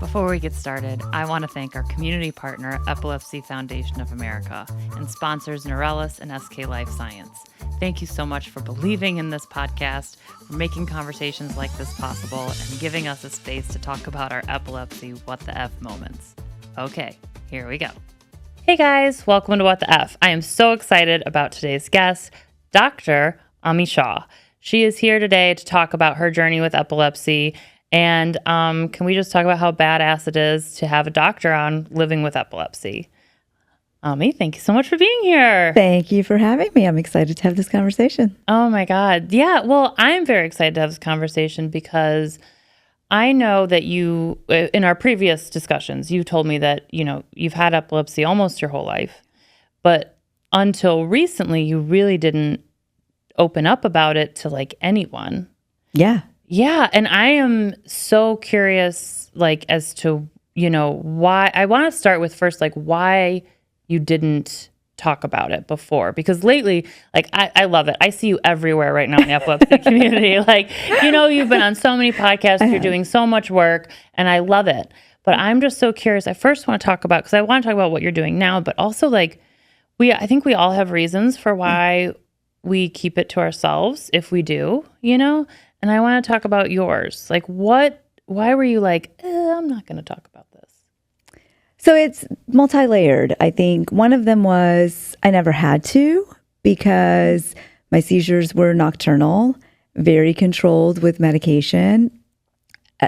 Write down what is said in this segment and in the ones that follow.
Before we get started, I want to thank our community partner, Epilepsy Foundation of America, and sponsors Neurelis and SK Life Science. Thank you so much for believing in this podcast, for making conversations like this possible, and giving us a space to talk about our epilepsy what the F moments. Okay, here we go. Hey guys, welcome to What the F. I am so excited about today's guest, Dr. Amee Shah. She is here today to talk about her journey with epilepsy. And can we just talk about how badass it is to have a doctor on living with epilepsy? Amee, thank you so much for being here. Thank you for having me. I'm excited to have this conversation. Oh my God. Yeah, well, I'm very excited to have this conversation because I know that you, in our previous discussions, you told me that, you've had epilepsy almost your whole life. But until recently, you really didn't open up about it to anyone. Yeah. Yeah, and I am so curious, as to, why. I want to start with first, why you didn't talk about it before. Because lately, I love it. I see you everywhere right now in the epilepsy community. You've been on so many podcasts, you're doing so much work, and I love it. But I'm just so curious. I first want to talk about, because I want to talk about what you're doing now, but also, I think we all have reasons for why we keep it to ourselves, if we do, And I want to talk about yours. Why were you I'm not going to talk about this? So it's multi-layered. I think one of them was I never had to because my seizures were nocturnal, very controlled with medication.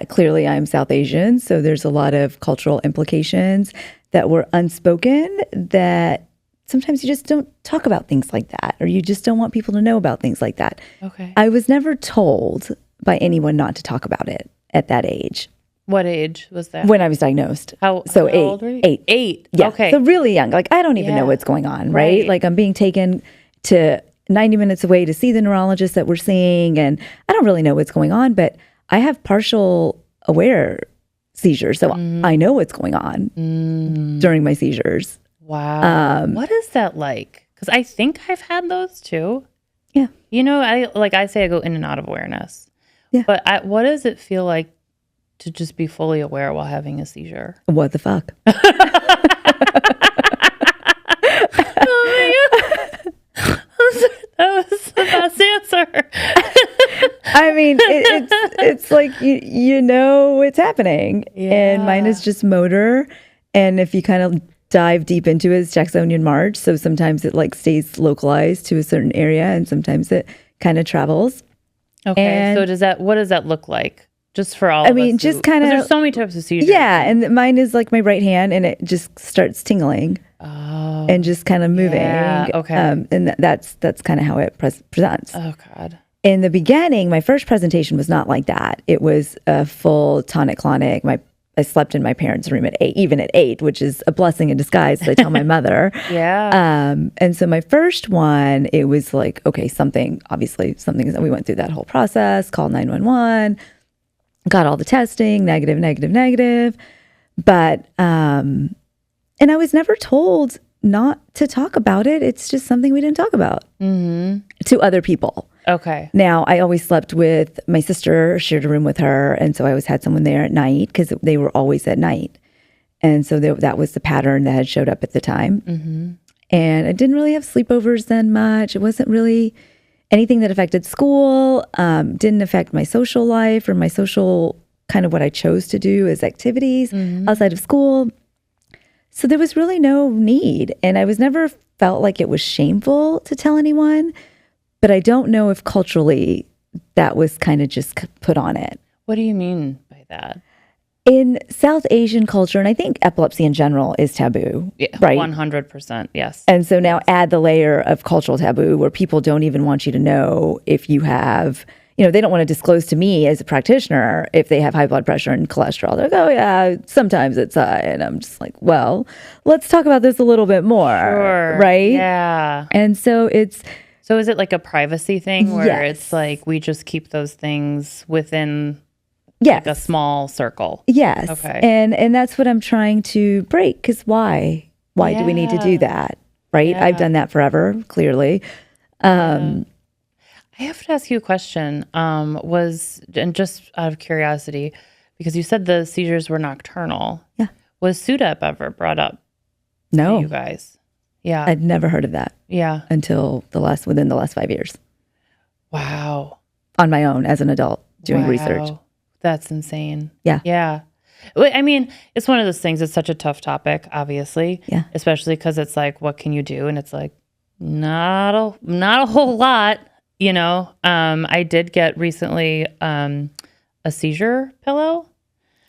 Clearly, I'm South Asian, so there's a lot of cultural implications that were unspoken that sometimes you just don't talk about things like that, or you just don't want people to know about things like that. Okay. I was never told by anyone not to talk about it at that age. What age was that? When I was diagnosed. How eight, old were you? 8. 8. Yeah. Okay. So really young. I don't even know what's going on, right? I'm being taken to 90 minutes away to see the neurologist that we're seeing, and I don't really know what's going on, but I have partial aware seizures. So I know what's going on during my seizures. Wow. What is that like? Because I think I've had those too. Yeah. I say I go in and out of awareness. Yeah. But what does it feel like to just be fully aware while having a seizure? What the fuck? Oh my God. That was the best answer. I mean, it's you know what's happening. Yeah. And mine is just motor. And if you kind of dive deep into it, it's Jacksonian March. So sometimes it stays localized to a certain area, and sometimes it kind of travels. Okay. And so what does that look like? Just for all of us. I mean, just kind of. There's so many types of seizures. Yeah. And mine is my right hand, and it just starts tingling. Oh. And just kind of moving. Yeah. Okay. And that's kind of how it presents. Oh, God. In the beginning, my first presentation was not like that. It was a full tonic-clonic. I slept in my parents' room at 8, even at 8, which is a blessing in disguise, I tell my mother. Yeah. And so my first one, it was something, we went through that whole process, called 911, got all the testing, negative. But, and I was never told not to talk about it. It's just something we didn't talk about to other people. Okay. Now, I always slept with my sister, shared a room with her, and so I always had someone there at night because they were always at night. And so that was the pattern that had showed up at the time. Mm-hmm. And I didn't really have sleepovers then much. It wasn't really anything that affected school, didn't affect my social life or my social, kind of what I chose to do as activities outside of school. So there was really no need. And I was never felt like it was shameful to tell anyone. But I don't know if culturally that was kind of just put on it. What do you mean by that? In South Asian culture, and I think epilepsy in general is taboo, right? 100%, yes. And so now add the layer of cultural taboo where people don't even want you to know if you have, they don't want to disclose to me as a practitioner if they have high blood pressure and cholesterol. They're like, oh yeah, sometimes it's high. And I'm just like, well, let's talk about this a little bit more, right? Yeah. And so it's... So is it like a privacy thing where Yes. it's we just keep those things within Yes. a small circle? Yes. Okay. And that's what I'm trying to break, because why? Why do we need to do that? Right? Yeah. I've done that forever, clearly. I have to ask you a question. And just out of curiosity, because you said the seizures were nocturnal. Yeah. Was SUDEP ever brought up to No, you guys? Yeah. I'd never heard of that Yeah. until within the last 5 years Wow. on my own as an adult doing Wow. research. That's insane. Yeah. Yeah. Well, I mean, it's one of those things. It's such a tough topic, obviously. Yeah. Especially because it's like, what can you do? And it's like, not a whole lot. You know, I did get recently a seizure pillow.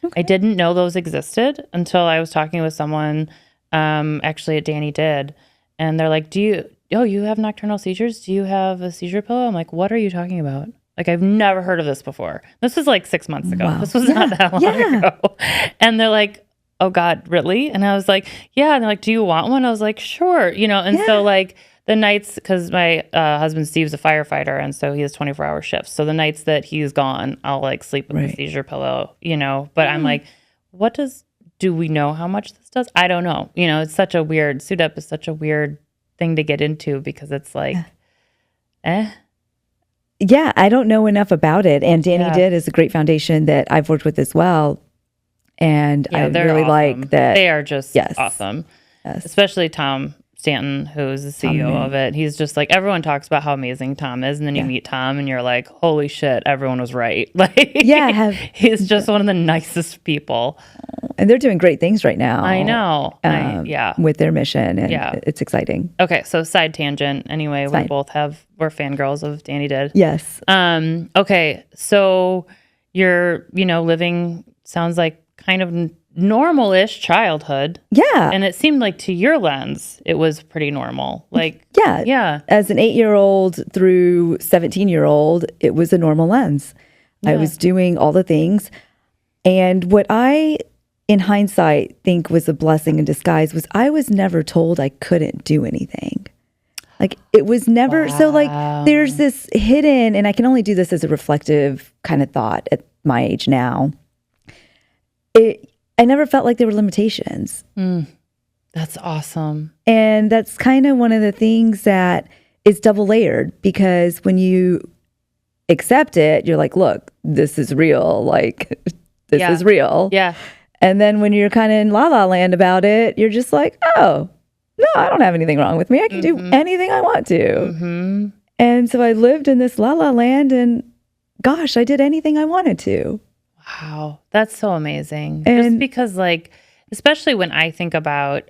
Okay. I didn't know those existed until I was talking with someone, actually at Danny Did, and they're like, you have nocturnal seizures? Do you have a seizure pillow? I'm like, what are you talking about? Like, I've never heard of this before. This was like 6 months ago. Wow. This was not that long ago. And they're like, oh God, really? And I was like, yeah. And they're like, do you want one? I was like, sure. You know, and so like the nights, because my husband Steve's a firefighter, and so he has 24-hour shifts. So the nights that he's gone, I'll like sleep with the seizure pillow, you know. But I'm like, do we know how much this does? I don't know. You know, it's such a weird, SUDEP is such a weird thing to get into because it's like, Yeah, I don't know enough about it. And Danny Did is a great foundation that I've worked with as well. And I really awesome. like that. They are just awesome. Yes. Especially Tom Stanton, who's the CEO of it. He's just like, everyone talks about how amazing Tom is. And then you meet Tom and you're like, holy shit, everyone was right. Like, he's just one of the nicest people. And they're doing great things right now. I know. With their mission. And it's exciting. Okay. So side tangent. Anyway, we're fangirls of Danny Did. Yes. Okay. So you're, living, sounds like kind of normal-ish childhood. Yeah. And it seemed like to your lens, it was pretty normal. Like, yeah. As an 8-year-old through 17-year-old, it was a normal lens. Yeah. I was doing all the things. And what I, in hindsight, think was a blessing in disguise was I was never told I couldn't do anything. Like, it was never, so like, there's this hidden, and I can only do this as a reflective kind of thought at my age now. I never felt like there were limitations. That's awesome. And that's kind of one of the things that is double layered, because when you accept it, you're like, look, this is real. Like, this is real. Yeah. And then when you're kind of in la la land about it, you're just like, oh, no, I don't have anything wrong with me. I can do anything I want to. Mm-hmm. And so I lived in this la la land, and gosh, I did anything I wanted to. Wow, that's so amazing. And just because, like, especially when I think about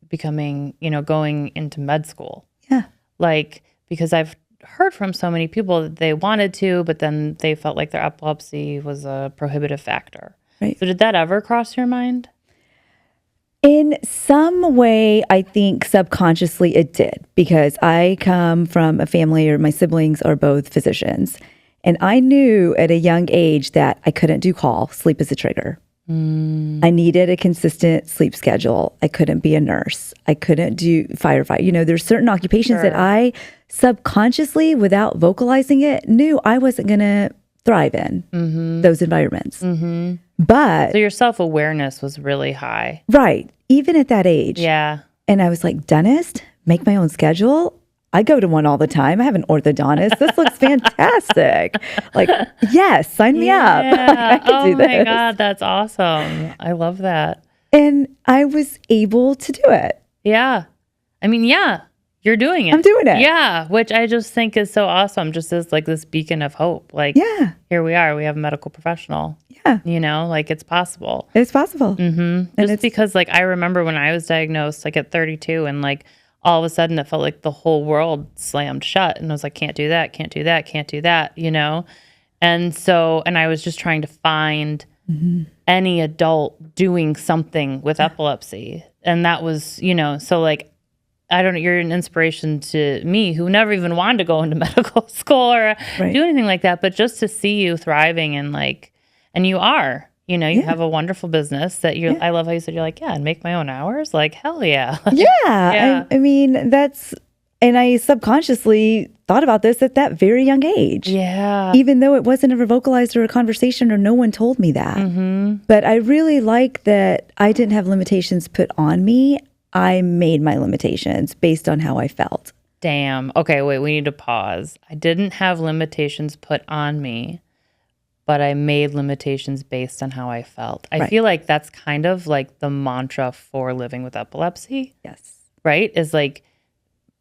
becoming, going into med school. Yeah. Like, because I've heard from so many people that they wanted to, but then they felt like their epilepsy was a prohibitive factor. Right. So did that ever cross your mind? In some way, I think subconsciously it did, because I come from a family, or my siblings are both physicians. And I knew at a young age that I couldn't do call. Sleep is a trigger. I needed a consistent sleep schedule. I couldn't be a nurse. I couldn't do firefight. There's certain occupations that I subconsciously, without vocalizing it, knew I wasn't going to thrive in those environments. But so your self-awareness was really high. Right. Even at that age. Yeah. And I was like, dentist, make my own schedule. I go to one all the time. I have an orthodontist. This looks fantastic. Like, yes, sign me up. I can do this. Oh my God, that's awesome. I love that. And I was able to do it. Yeah. I mean, you're doing it. I'm doing it. Yeah, which I just think is so awesome. Just as like this beacon of hope. Like, here we are. We have a medical professional. Yeah. Like, it's possible. It's possible. Mm-hmm. Just because, like, I remember when I was diagnosed, like, at 32, and like, all of a sudden it felt like the whole world slammed shut, and I was like, can't do that, can't do that, can't do that, And so, and I was just trying to find any adult doing something with epilepsy. And that was, so like, I don't know, you're an inspiration to me, who never even wanted to go into medical school or do anything like that. But just to see you thriving, and like, and you are, you have a wonderful business that I love how you said, you're like, and make my own hours. Like, hell yeah. I mean, and I subconsciously thought about this at that very young age. Yeah. Even though it wasn't ever vocalized or a conversation, or no one told me that. But I really like that I didn't have limitations put on me. I made my limitations based on how I felt. Damn. Okay, wait, we need to pause. I didn't have limitations put on me. but I made limitations based on how I felt. I Right. feel like that's kind of like the mantra for living with epilepsy, Yes. right? Is like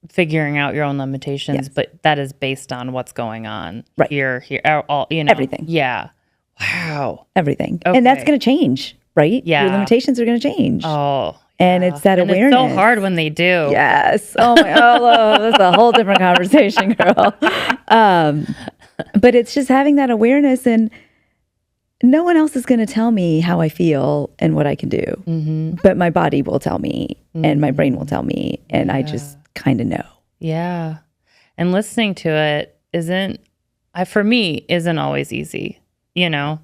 figuring out your own limitations, Yes. but that is based on what's going on Right. here, all, Everything. Yeah. Wow. Everything. And that's Okay. going to change, right? Yeah. Your limitations are going to change. Oh, And it's that and awareness. it's so hard when they do. Yes. Oh my God. That's a whole different conversation, girl. But it's just having that awareness, and no one else is going to tell me how I feel and what I can do. But my body will tell me, and my brain will tell me, and I just kind of know. Yeah. And listening to it for me, isn't always easy, you know?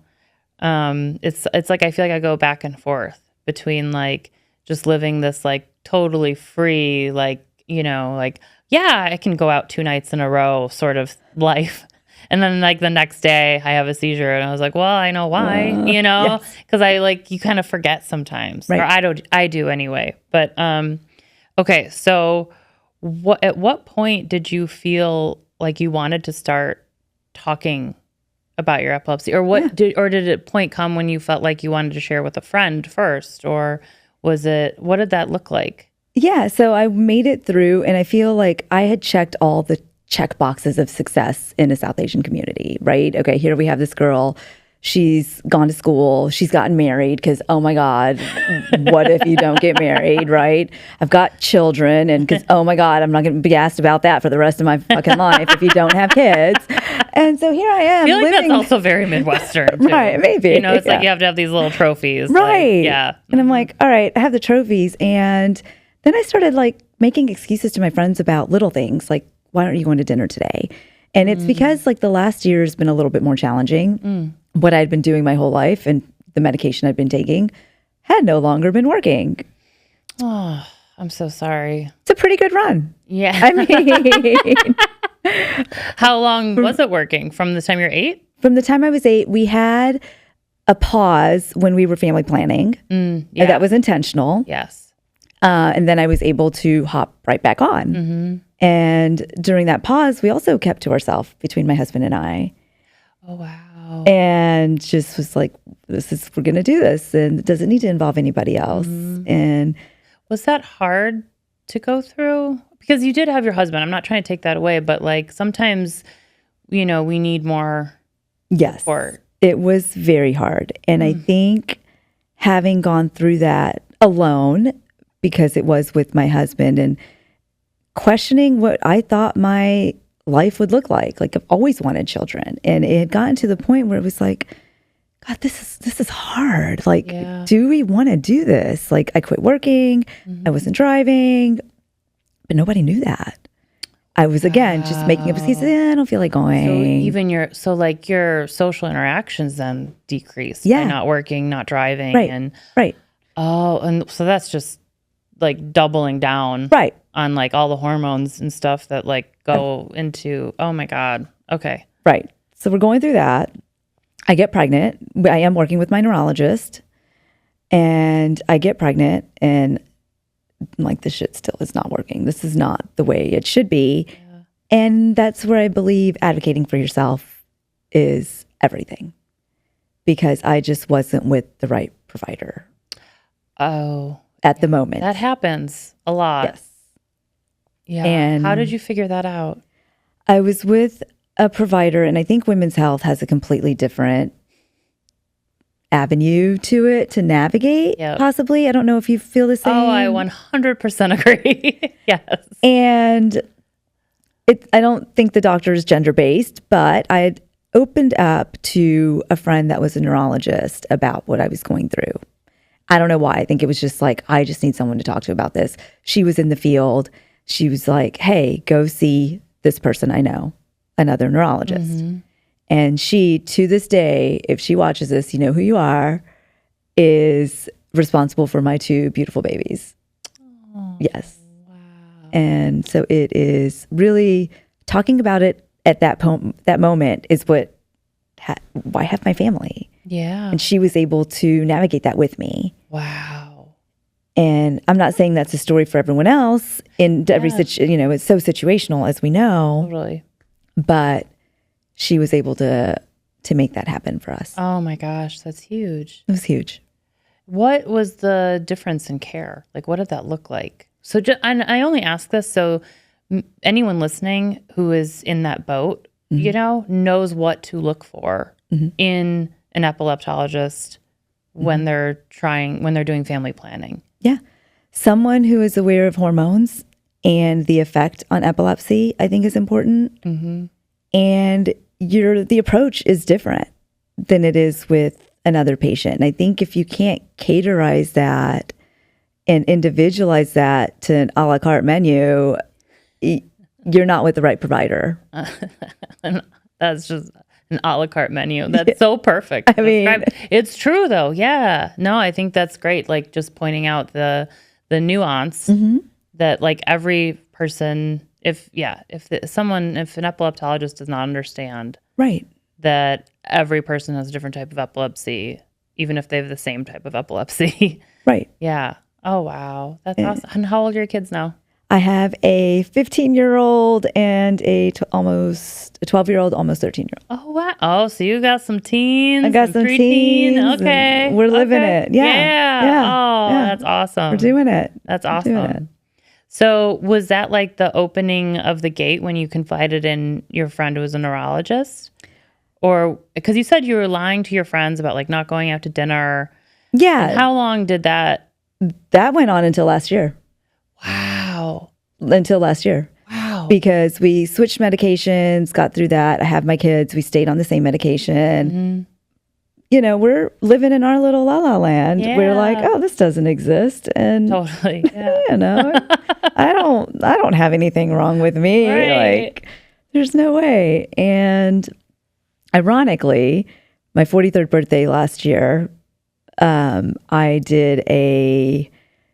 It's like, I feel like I go back and forth between like just living this like totally free, like, you know, like, yeah, I can go out 2 nights in a row sort of life. And then like the next day I have a seizure and I was like, well, I know why, you know, because I like, you kind of forget sometimes, or I do anyway. But, okay. So at what point did you feel like you wanted to start talking about your epilepsy, or did a point come when you felt like you wanted to share with a friend first, or what did that look like? Yeah. So I made it through, and I feel like I had checked all the check boxes of success in a South Asian community, right? Okay, here we have this girl. She's gone to school. She's gotten married because, oh my God, what if you don't get married, right? I've got children, and because, oh my God, I'm not going to be asked about that for the rest of my fucking life if you don't have kids. And so here I am. I feel like living... that's also very Midwestern, too. Right, maybe. You know, it's like you have to have these little trophies. Right. Like, yeah. And I'm like, all right, I have the trophies. And then I started like making excuses to my friends about little things, like, why aren't you going to dinner today? And it's because like the last year has been a little bit more challenging. What I'd been doing my whole life and the medication I'd been taking had no longer been working. Oh, I'm so sorry. It's a pretty good run. Yeah. I mean, how long was it working? From the time you're 8? From the time I was 8, we had a pause when we were family planning. Yeah. That was intentional. Yes. And then I was able to hop right back on. And during that pause, we also kept to ourselves between my husband and I. Oh, wow. And just was like, we're going to do this. And it doesn't need to involve anybody else. And was that hard to go through? Because you did have your husband. I'm not trying to take that away, but like sometimes, you know, we need more support. It was very hard. And I think having gone through that alone, because it was with my husband, and questioning what I thought my life would look like. Like, I've always wanted children. And it had gotten to the point where it was like, God, this is hard. Like, do we want to do this? Like, I quit working. I wasn't driving, but nobody knew that. I was, again, just making up excuses. I don't feel like going. So even your social interactions then decreased by not working, not driving. Right. Oh, and so that's just like doubling down. Right. On like all the hormones and stuff that like go into, oh my God. Okay. Right. So we're going through that. I get pregnant. I am working with my neurologist, and I get pregnant, and I'm like, this shit still is not working. This is not the way it should be. And that's where I believe advocating for yourself is everything, because I just wasn't with the right provider. Oh. At the moment. That happens a lot. Yes. Yeah. And how did you figure that out? I was with a provider, and I think women's health has a completely different avenue to it to navigate, possibly. I don't know if you feel the same. Oh, I 100% agree. Yes. And I don't think the doctor is gender-based, but I had opened up to a friend that was a neurologist about what I was going through. I don't know why. I think it was just like, I just need someone to talk to about this. She was in the field. She was like, hey, go see this person I know, another neurologist. And she, to this day, if she watches this, you know who you are, is responsible for my 2 beautiful babies. Oh, yes. Wow. And so it is really talking about it at that moment is why I have my family. Yeah. And she was able to navigate that with me. Wow. And I'm not saying that's a story for everyone else in every situation, it's so situational, as we know. Totally. But she was able to to make that happen for us. Oh my gosh, that's huge. It was huge. What was the difference in care? Like, what did that look like? So and I only ask this so anyone listening who is in that boat, you know, knows what to look for in an epileptologist when they're doing family planning. Yeah. Someone who is aware of hormones and the effect on epilepsy, I think, is important. And the approach is different than it is with another patient. And I think if you can't categorize that and individualize that to an a la carte menu, you're not with the right provider. That's just an a la carte menu. That's so perfect. I mean, it's true though. Yeah. No, I think that's great. Like just pointing out the nuance that like every person, if an epileptologist does not understand right, that every person has a different type of epilepsy, even if they have the same type of epilepsy. right. Yeah. Oh, wow. That's awesome. And how old are your kids now? I have a 15-year-old and a 12-year-old, almost 13-year-old. Oh, wow. Oh, so you got some teens. I got some teens. Okay. We're living it. Yeah. Oh, that's awesome. We're doing it. That's awesome. So was that like the opening of the gate when you confided in your friend who was a neurologist? Or because you said you were lying to your friends about like not going out to dinner. Yeah. And how long did that? That went on until last year. Wow. Until last year. Wow. Because we switched medications, got through that. I have my kids. We stayed on the same medication. You know, we're living in our little la la land. Yeah. We're like, oh, this doesn't exist. And totally. Yeah. you know, I don't have anything wrong with me. Right. Like, there's no way. And ironically, my 43rd birthday last year, I did a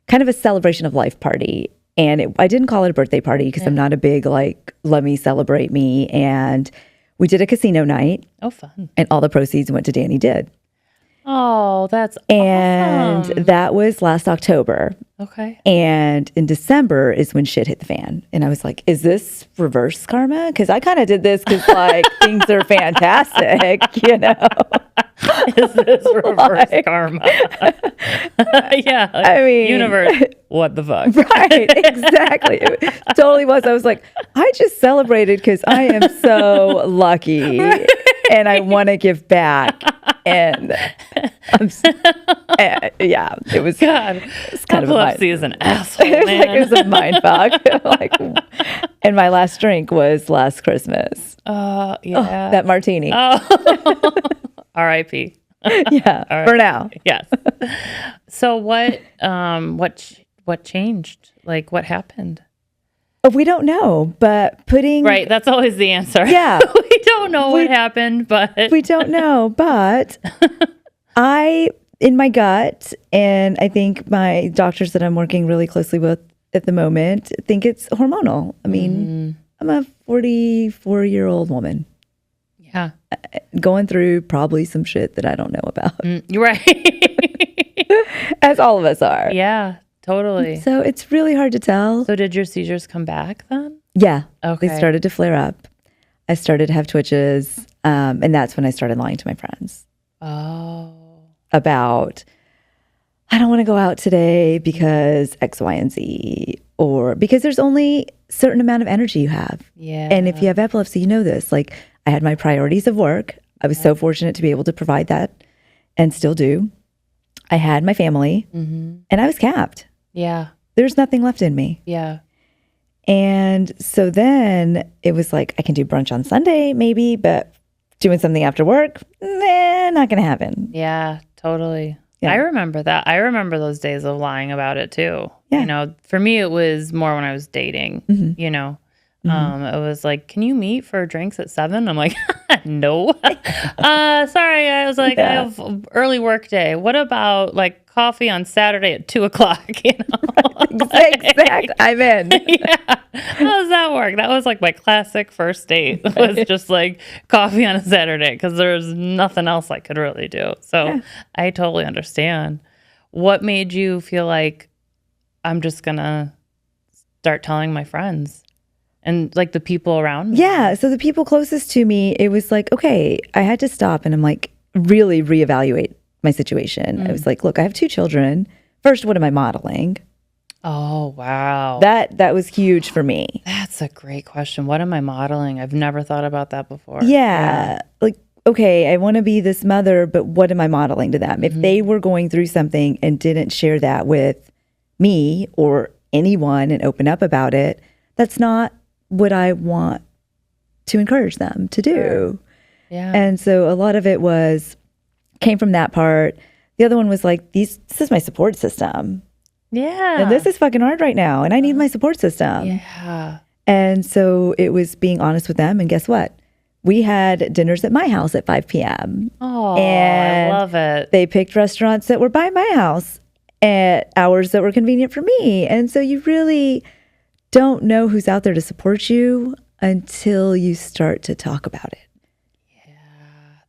kind of a celebration of life party. And I didn't call it a birthday party because I'm not a big, like, let me celebrate me. And we did a casino night. Oh, fun. And all the proceeds went to Danny Did. Oh, that's And awesome. that was last October. Okay. And in December is when shit hit the fan. And I was like, is this reverse karma? Because I kind of did this because, like, things are fantastic, you know? Is this reverse karma? Yeah. Like, I mean, universe, what the fuck? Right, exactly. It totally was. I was like, I just celebrated because I am so lucky and I want to give back. And yeah, it was God. It's kind Epilepsy is an asshole, it was man. like, it was a mind fuck. Like, and my last drink was last Christmas. Yeah. That martini. R.I.P. Yeah, All right. for now. Yes. So what changed? Like what happened? We don't know, but putting Right, that's always the answer. Yeah. We don't know what happened, but we don't know, but in my gut, and I think my doctors that I'm working really closely with at the moment think it's hormonal. I mean, I'm a 44-year-old woman. Yeah. Going through probably some shit that I don't know about. You're right. As all of us are. Yeah, totally. So it's really hard to tell. So did your seizures come back then? Yeah. Okay. They started to flare up. I started to have twitches. And that's when I started lying to my friends. Oh. About, I don't want to go out today because X, Y, and Z. Or because there's only a certain amount of energy you have. Yeah. And if you have epilepsy, you know this. Like, I had my priorities of work. I was so fortunate to be able to provide that and still do. I had my family and I was capped. Yeah. There's nothing left in me. Yeah. And so then it was like, I can do brunch on Sunday maybe, but doing something after work, not going to happen. Yeah, totally. Yeah. I remember that. I remember those days of lying about it too. Yeah. You know, for me, it was more when I was dating, you know. It was like, can you meet for drinks at 7? I'm like, no. Sorry. I was like, I have early work day. What about like coffee on Saturday at 2:00? You know, Exactly. I'm in. Yeah. How does that work? That was like my classic first date. It was just like coffee on a Saturday because there was nothing else I could really do. So I totally understand. What made you feel like I'm just gonna start telling my friends And like the people around me. Yeah. So the people closest to me, it was like, okay, I had to stop and I'm like, really reevaluate my situation. I was like, look, I have 2 children. First, what am I modeling? Oh, wow. That was huge for me. That's a great question. What am I modeling? I've never thought about that before. Yeah. Like, okay, I want to be this mother, but what am I modeling to them? If they were going through something and didn't share that with me or anyone and open up about it, that's not what I want to encourage them to do. Yeah. And so a lot of it came from that part. The other one was like, this is my support system. Yeah. And this is fucking hard right now. And I need my support system. Yeah. And so it was being honest with them. And guess what? We had dinners at my house at 5 p.m. Oh, and I love it. They picked restaurants that were by my house at hours that were convenient for me. And so you really don't know who's out there to support you until you start to talk about it.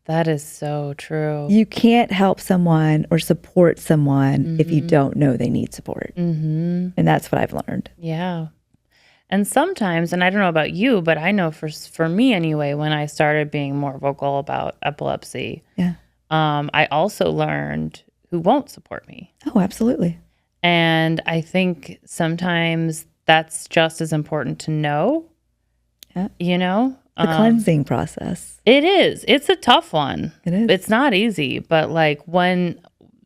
That is so true. You can't help someone or support someone if you don't know they need support. And that's what I've learned. Yeah. And sometimes, and I don't know about you, but I know for me anyway, when I started being more vocal about epilepsy, I also learned who won't support me. Oh, absolutely. And I think sometimes that's just as important to know, you know? The cleansing process. It is. It's a tough one. It is. It's not easy, but like when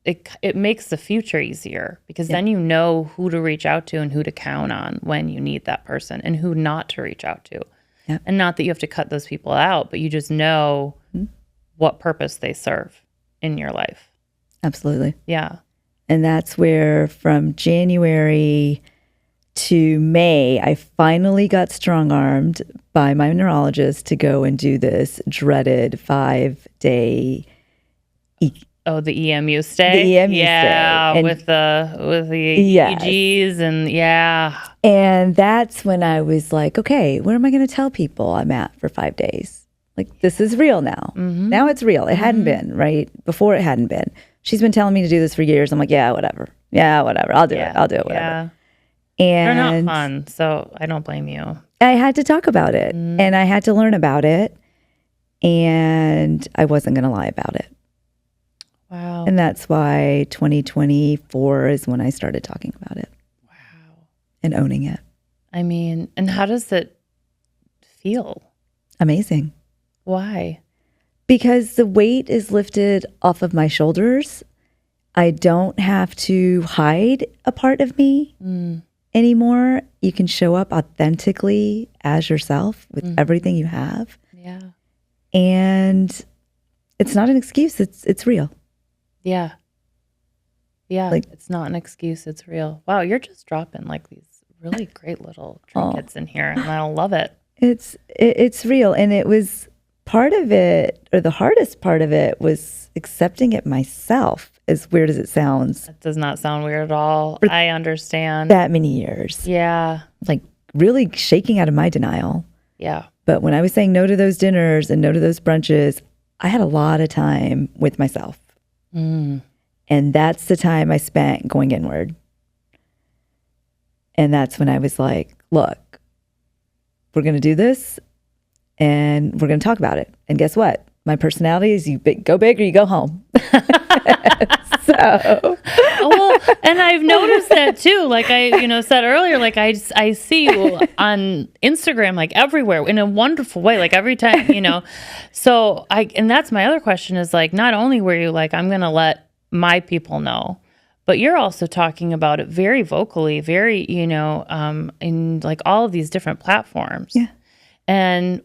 it makes the future easier because then you know who to reach out to and who to count on when you need that person and who not to reach out to. Yeah. And not that you have to cut those people out, but you just know what purpose they serve in your life. Absolutely. Yeah. And that's where from January to May, I finally got strong-armed by my neurologist to go and do this dreaded 5-day the EMU stay. The EMU yeah, stay. And with the EEGs and And that's when I was like, okay, what am I going to tell people I'm at for 5 days? Like, this is real now. Now it's real. It hadn't been, right? Before it hadn't been. She's been telling me to do this for years. I'm like, yeah, whatever. I'll do it. I'll do it, whatever. Yeah. And they're not fun, so I don't blame you. I had to talk about it and I had to learn about it and I wasn't going to lie about it. Wow. And that's why 2024 is when I started talking about it. Wow. And owning it. I mean, and how does it feel? Amazing. Why? Because the weight is lifted off of my shoulders. I don't have to hide a part of me anymore. You can show up authentically as yourself with everything you have. Yeah. And it's not an excuse. It's real. Yeah. Yeah. Like, it's not an excuse. It's real. Wow. You're just dropping like these really great little trinkets in here and I love it. It's real. And it was part of it, or the hardest part of it was accepting it myself, as weird as it sounds. That does not sound weird at all. I understand. That many years. Yeah. Like really shaking out of my denial. Yeah. But when I was saying no to those dinners and no to those brunches, I had a lot of time with myself. And that's the time I spent going inward. And that's when I was like, look, we're going to do this and we're going to talk about it. And guess what? My personality is you go big or you go home. So. Well, and I've noticed that too. Like I, said earlier, like I see you on Instagram, like everywhere in a wonderful way, like every time, so and that's my other question is like, not only were you like, I'm going to let my people know, but you're also talking about it very vocally, very, in like all of these different platforms. Yeah. And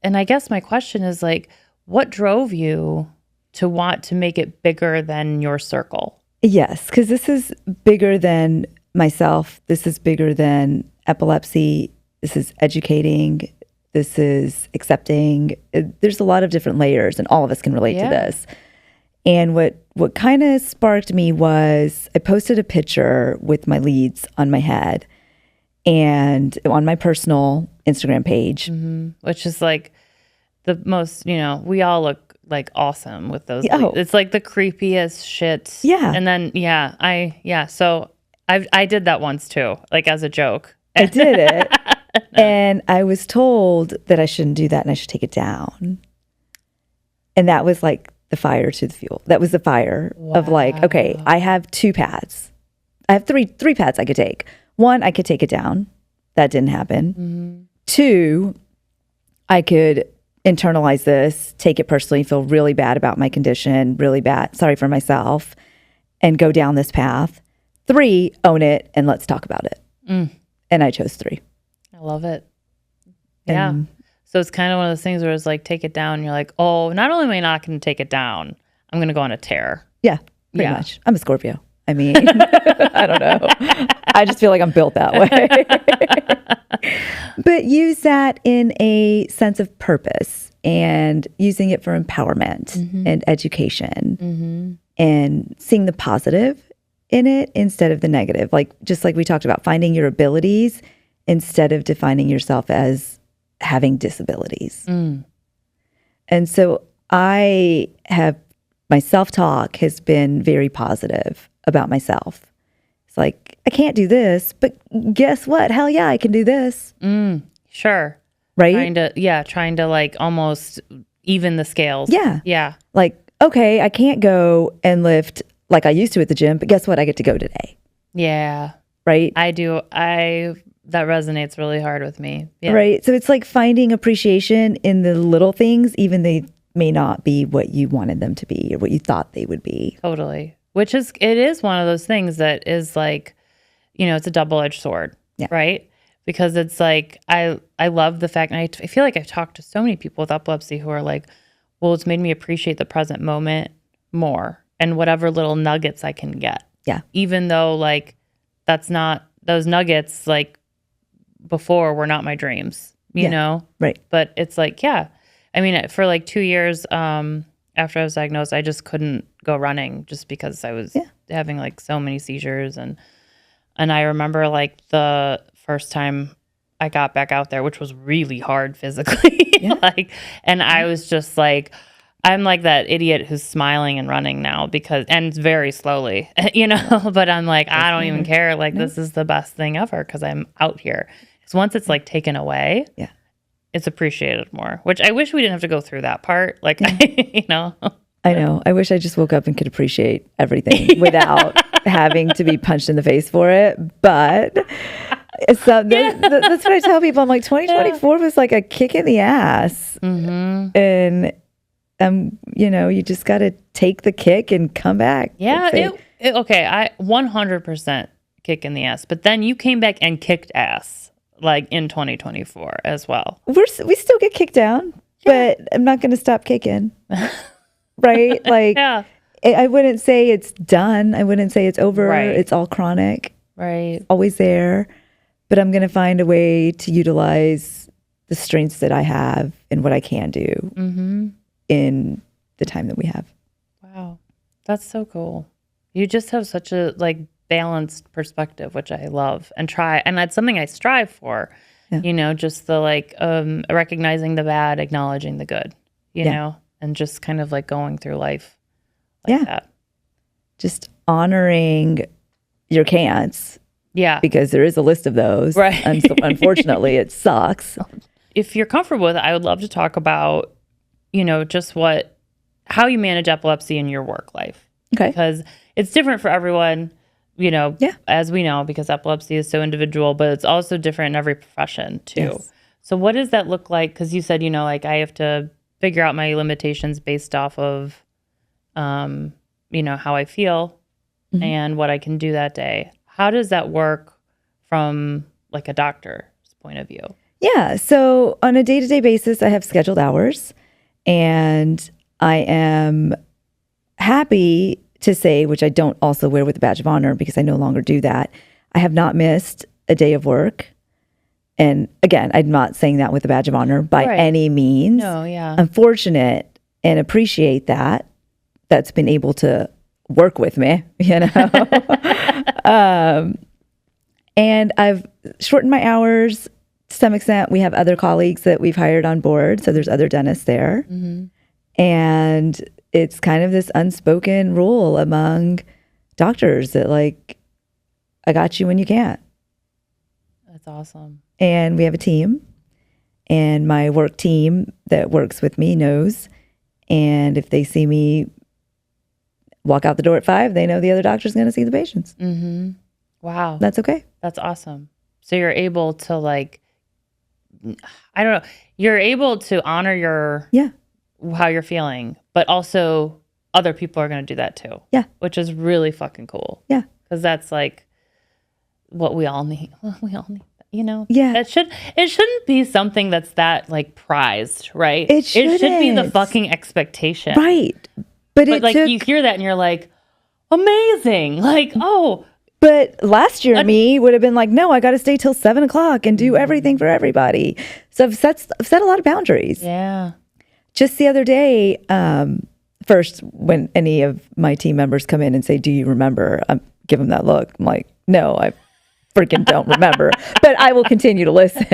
I guess my question is like, what drove you to want to make it bigger than your circle? Yes, because this is bigger than myself. This is bigger than epilepsy. This is educating. This is accepting. There's a lot of different layers, and all of us can relate to this. And what kind of sparked me was I posted a picture with my leads on my head and on my personal Instagram page. Which is like the most, we all look like awesome with those. Oh. It's like the creepiest shit. Yeah. And then, so I did that once too, like as a joke. I did it. And I was told that I shouldn't do that and I should take it down. And that was like the fire to the fuel. That was the fire of like, okay, I have 2 paths. I have three paths I could take. 1, I could take it down. That didn't happen. 2, I could internalize this, take it personally, feel really bad about my condition, really bad, sorry for myself, and go down this path. 3, own it and let's talk about it. And I chose 3. I love it. Yeah. So it's kind of one of those things where it's like, take it down. And you're like, oh, not only am I not going to take it down, I'm going to go on a tear. Yeah, pretty much. I'm a Scorpio. I mean, I don't know. I just feel like I'm built that way. But use that in a sense of purpose and using it for empowerment and education and seeing the positive in it instead of the negative. Like, just like we talked about, finding your abilities instead of defining yourself as having disabilities. And so my self-talk has been very positive about myself. It's like, I can't do this, but guess what? Hell yeah, I can do this. Sure. Right? Trying to like almost even the scales. Yeah. Yeah. Like, okay, I can't go and lift like I used to at the gym, but guess what? I get to go today. Yeah. Right? I do. That resonates really hard with me. Yeah. Right. So it's like finding appreciation in the little things, even they may not be what you wanted them to be or what you thought they would be. Totally. It is one of those things that is like, it's a double-edged sword, right? Because it's like, I love the fact, and I feel like I've talked to so many people with epilepsy who are like, well, it's made me appreciate the present moment more and whatever little nuggets I can get. Yeah. Even though like, that's not, those nuggets like before were not my dreams, you know? Right. But it's like, I mean, for like 2 years after I was diagnosed, I just couldn't go running just because I was having like so many seizures. And I remember like the first time I got back out there, which was really hard physically. And I was just like, I'm like that idiot who's smiling and running now and very slowly, but I'm like, I don't even care. Like, this is the best thing ever because I'm out here. Because once it's like taken away, it's appreciated more, which I wish we didn't have to go through that part. Like, I know. I wish I just woke up and could appreciate everything without having to be punched in the face for it. But so that's what I tell people. I'm like, 2024 was like a kick in the ass. And you just got to take the kick and come back. Yeah. Okay. I 100% kick in the ass, but then you came back and kicked ass like in 2024 as well. We still get kicked down, but I'm not going to stop kicking. Right? Like, I wouldn't say it's done. I wouldn't say it's over. Right. It's all chronic. Right. Always there. But I'm going to find a way to utilize the strengths that I have and what I can do in the time that we have. Wow. That's so cool. You just have such a like balanced perspective, which I love and that's something I strive for, just the like, recognizing the bad, acknowledging the good, you know, and just kind of like going through life like that. Just honoring your can'ts. Yeah. Because there is a list of those. Right. And so unfortunately, it sucks. If you're comfortable with it, I would love to talk about, just how you manage epilepsy in your work life. Okay. Because it's different for everyone, as we know, because epilepsy is so individual, but it's also different in every profession too. Yes. So what does that look like? Because you said, like I have to figure out my limitations based off of, how I feel and what I can do that day. How does that work from like a doctor's point of view? Yeah. So on a day-to-day basis, I have scheduled hours, and I am happy to say, which I don't also wear with a badge of honor because I no longer do that, I have not missed a day of work. And again, I'm not saying that with a badge of honor by any means. No, yeah. I'm fortunate and appreciate that's been able to work with me, and I've shortened my hours to some extent. We have other colleagues that we've hired on board, so there's other dentists there. And it's kind of this unspoken rule among doctors that like, I got you when you can't. That's awesome. And we have a team. And my work team that works with me knows. And if they see me walk out the door at 5, they know the other doctor's going to see the patients. Mm-hmm. Wow. That's okay. That's awesome. So you're able to like, I don't know, you're able to honor how you're feeling, but also other people are going to do that too. Yeah. Which is really fucking cool. Yeah. Because that's like what we all need. We all need that, you know? Yeah. It shouldn't be something that's that like prized, right? It shouldn't. It should be the fucking expectation. Right. But like you hear that and you're like, amazing. Like, oh. But last year, me would have been like, no, I got to stay till 7 o'clock and do everything for everybody. So I've set a lot of boundaries. Yeah. Just the other day, first, when any of my team members come in and say, do you remember? I give them that look. I'm like, no, I freaking don't remember, but I will continue to listen.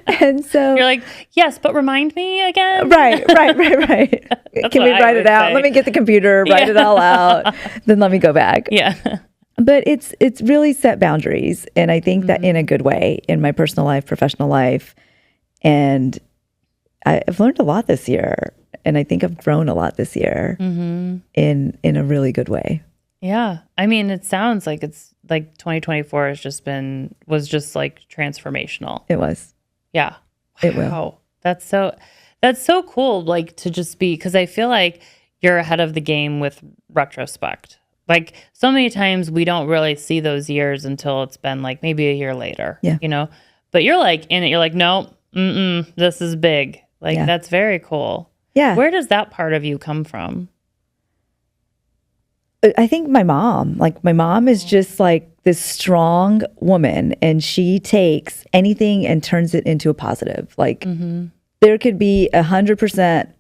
And so you're like, yes, but remind me again. Right. Can we write it out? Let me get the computer, write it all out. Then let me go back. Yeah. But it's really set boundaries. And I think that in a good way, in my personal life, professional life. And I've learned a lot this year. And I think I've grown a lot this year in a really good way. Yeah. I mean, it sounds like it's like 2024 was just like transformational. It was. Yeah. It will. That's so cool. Like to just be, because I feel like you're ahead of the game with retrospect. Like so many times we don't really see those years until it's been like maybe a year later, you know, but you're like in it, you're like, no, this is big. Like that's very cool. Yeah. Where does that part of you come from? I think my mom is just like this strong woman, and she takes anything and turns it into a positive. Like there could be 100%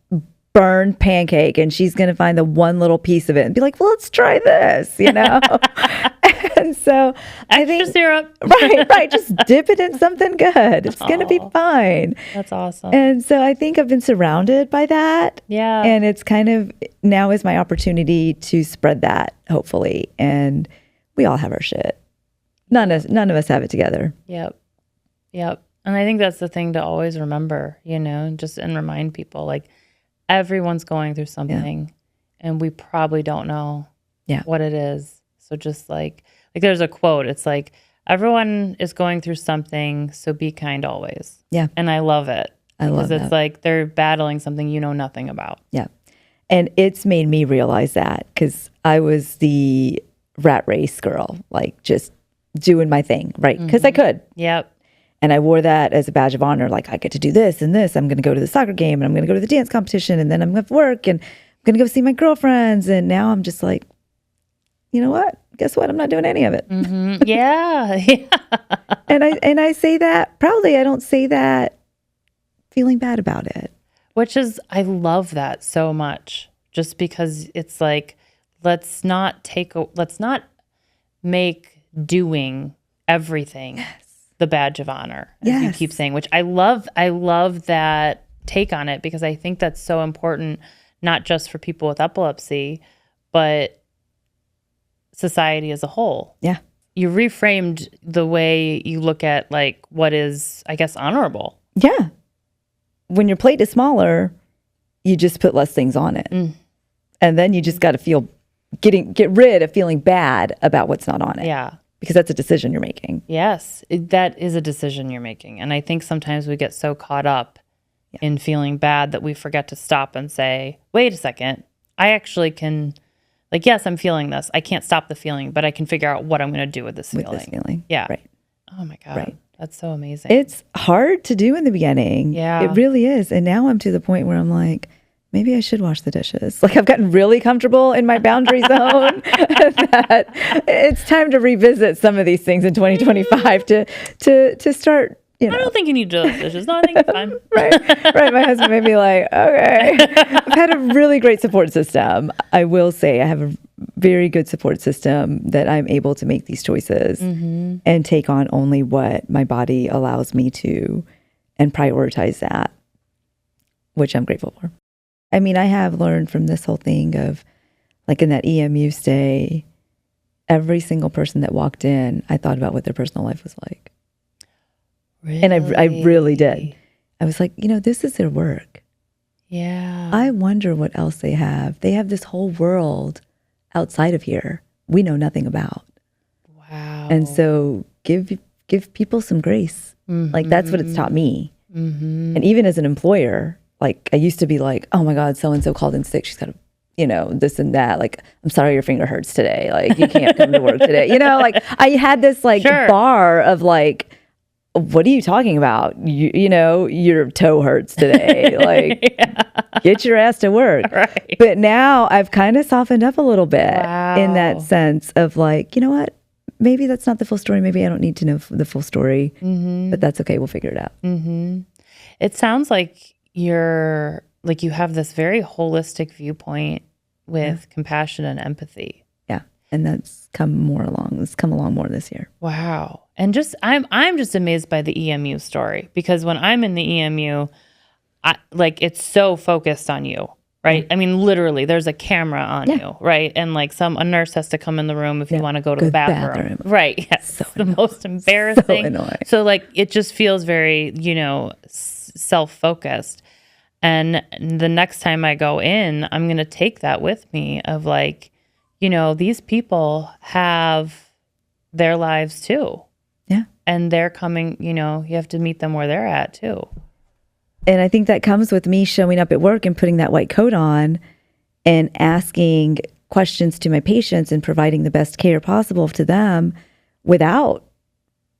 burned pancake and she's going to find the one little piece of it and be like, well, let's try this, you know? And so I think syrup. right. Just dip it in something good. It's going to be fine. That's awesome. And so I think I've been surrounded by that. Yeah. And it's kind of now is my opportunity to spread that, hopefully. And we all have our shit. None of us have it together. Yep. And I think that's the thing to always remember, you know, and remind people like, everyone's going through something and we probably don't know what it is. So just like there's a quote, it's like, everyone is going through something, so be kind always. Yeah. And I love it. Because it's like they're battling something you know nothing about. Yeah. And it's made me realize that because I was the rat race girl, like just doing my thing, right? Because I could. Yep. And I wore that as a badge of honor. Like, I get to do this and this. I'm going to go to the soccer game and I'm going to go to the dance competition and then I'm going to work and I'm going to go see my girlfriends. And now I'm just like, you know what? Guess what? I'm not doing any of it. Yeah. And I say that proudly. I don't say that feeling bad about it. Which is, I love that so much. Just because it's like, let's not make doing everything the badge of honor, as you keep saying, which I love that take on it because I think that's so important, not just for people with epilepsy, but society as a whole. Yeah. You reframed the way you look at like what is, I guess, honorable. Yeah. When your plate is smaller, you just put less things on it. And then you just got to get rid of feeling bad about what's not on it. Yeah. Because that's a decision you're making. Yes, that is a decision you're making. And I think sometimes we get so caught up in feeling bad that we forget to stop and say, wait a second, I actually can, like, yes, I'm feeling this. I can't stop the feeling, but I can figure out what I'm going to do with this feeling. Yeah. Right. Oh my God. Right. That's so amazing. It's hard to do in the beginning. Yeah. It really is. And now I'm to the point where I'm like, maybe I should wash the dishes. Like I've gotten really comfortable in my boundary zone that it's time to revisit some of these things in 2025 to start, you know. I don't think you need to do those dishes. No, I think it's fine. Right. My husband may be like, okay. I've had a really great support system. I will say I have a very good support system that I'm able to make these choices and take on only what my body allows me to and prioritize that, which I'm grateful for. I mean, I have learned from this whole thing of, like in that EMU stay, every single person that walked in, I thought about what their personal life was like. Really? And I really did. I was like, this is their work. Yeah. I wonder what else they have. They have this whole world outside of here we know nothing about. Wow. And so give people some grace. Like that's what it's taught me. And even as an employer, like I used to be like, oh my God, so-and-so called in sick. She's got this and that. Like, I'm sorry, your finger hurts today. Like you can't come to work today. Like I had this like bar of like, what are you talking about? Your toe hurts today. Like, get your ass to work. Right. But now I've kind of softened up a little bit in that sense of like, you know what? Maybe that's not the full story. Maybe I don't need to know the full story, but that's okay. We'll figure it out. It sounds like you have this very holistic viewpoint with compassion and empathy. Yeah. And that's come along more this year. Wow. And I'm just amazed by the EMU story, because when I'm in the EMU, it's so focused on you, right? I mean, literally there's a camera on you, right? And like a nurse has to come in the room if you want to go to the bathroom. Right. Yes. So the most embarrassing. So annoying. So like, it just feels very, self-focused. And the next time I go in, I'm going to take that with me of like, these people have their lives too. Yeah. And they're coming, you have to meet them where they're at too. And I think that comes with me showing up at work and putting that white coat on and asking questions to my patients and providing the best care possible to them without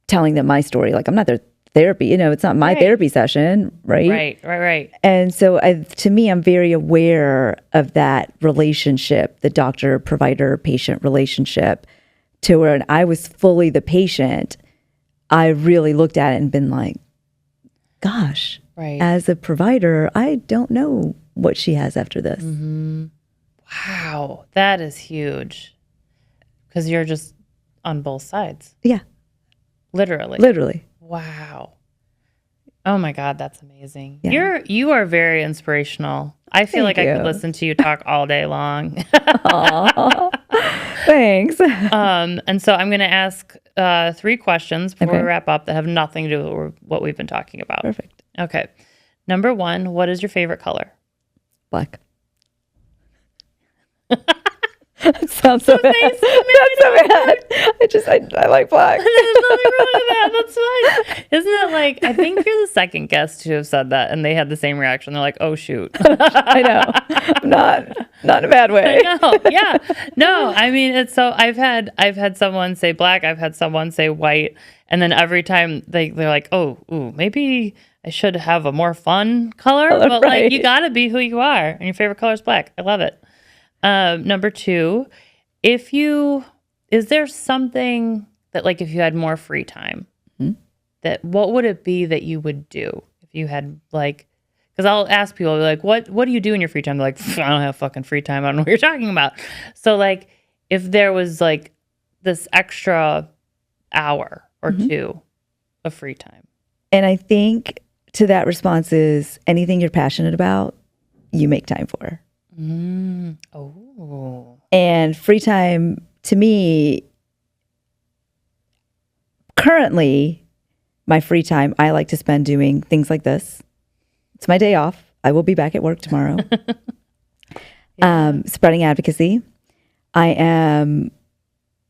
telling them my story. Like I'm not their therapy, it's not my therapy session, right? Right. And so to me, I'm very aware of that relationship, the doctor-provider-patient relationship, to where I was fully the patient. I really looked at it and been like, gosh, as a provider, I don't know what she has after this. Wow, that is huge. Because you're just on both sides. Yeah. Literally. Wow. Oh my God, that's amazing. Yeah. You are very inspirational. I feel like I could listen to you talk all day long. Thanks. And so I'm going to ask 3 questions before we wrap up that have nothing to do with what we've been talking about. Perfect. Okay. Number 1, what is your favorite color? Black. That sounds so bad. That's so bad. I like black. There's nothing wrong with that. That's fine. Isn't it like, I think you're the second guest to have said that, and they had the same reaction. They're like, oh, shoot. I know. Not in a bad way. I know. Yeah. No, I mean, it's so, I've had someone say black. I've had someone say white. And then every time they're like, maybe I should have a more fun color. But like, you got to be who you are. And your favorite color is black. I love it. Number 2, is there something that like if you had more free time, that what would it be that you would do if you had like, because I'll ask people like, what do you do in your free time? They're like, I don't have fucking free time. I don't know what you're talking about. So like if there was like this extra hour or 2 of free time. And I think to that response is anything you're passionate about, you make time for. Oh. And free time to me, currently, my free time, I like to spend doing things like this. It's my day off. I will be back at work tomorrow. Spreading advocacy. I am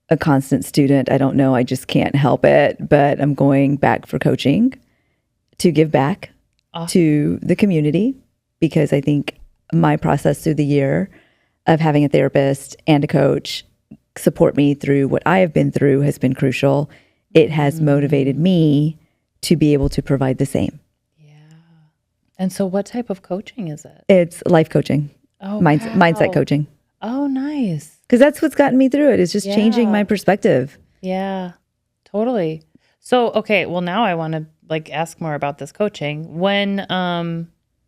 a constant student. I don't know. I just can't help it. But I'm going back for coaching to give back to the community, because I think my process through the year of having a therapist and a coach support me through what I have been through has been crucial. It has motivated me to be able to provide the same. Yeah. And so what type of coaching is it? It's life coaching. Oh, mindset coaching. Oh, nice. Because that's what's gotten me through it. It's just changing my perspective. Yeah, totally. So, okay, well now I want to like ask more about this coaching. When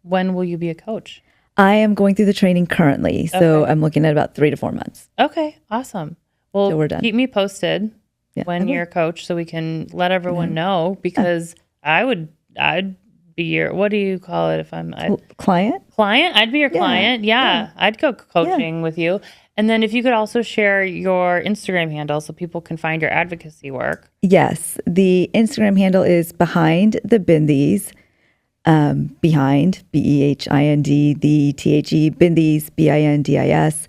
will you be a coach? I am going through the training currently, so I'm looking at about 3 to 4 months. Okay, awesome. Well, so we're done. Keep me posted when you're a coach so we can let everyone know, because I'd be your, what do you call it if I'm... Client? Client? I'd be your client. Yeah. I'd go coaching with you. And then if you could also share your Instagram handle so people can find your advocacy work. Yes. The Instagram handle is Behind the Bindies. Behind, Behind, the THE, Bindies, Bindis.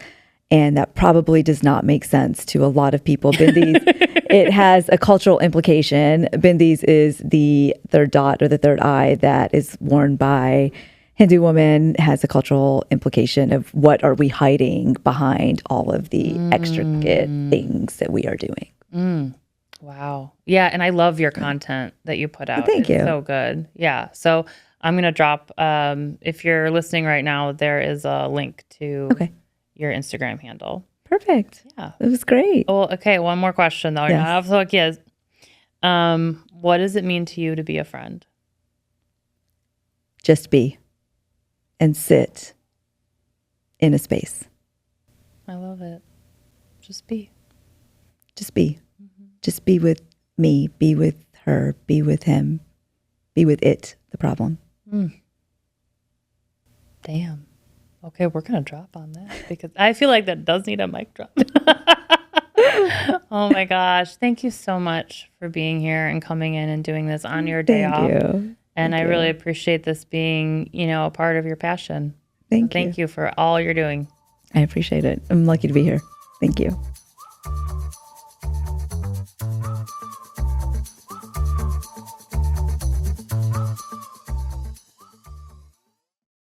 And that probably does not make sense to a lot of people. Bindies, it has a cultural implication. Bindies is the third dot or the third eye that is worn by Hindu women, has a cultural implication of what are we hiding behind all of the extricate things that we are doing. Wow. Yeah. And I love your content that you put out. Thank you. It's so good. Yeah. So I'm going to drop, if you're listening right now, there is a link to your Instagram handle. Perfect. Yeah. It was great. Well, okay. One more question though. Yes. Not so kids. What does it mean to you to be a friend? Just be and sit in a space. I love it. Just be. Just be. Just be with me, be with her, be with him, be with it, the problem. Damn. Okay, we're going to drop on that because I feel like that does need a mic drop. Oh my gosh. Thank you so much for being here and coming in and doing this on your day off. Thank you. And I really appreciate this being, a part of your passion. Thank you. Thank you for all you're doing. I appreciate it. I'm lucky to be here. Thank you.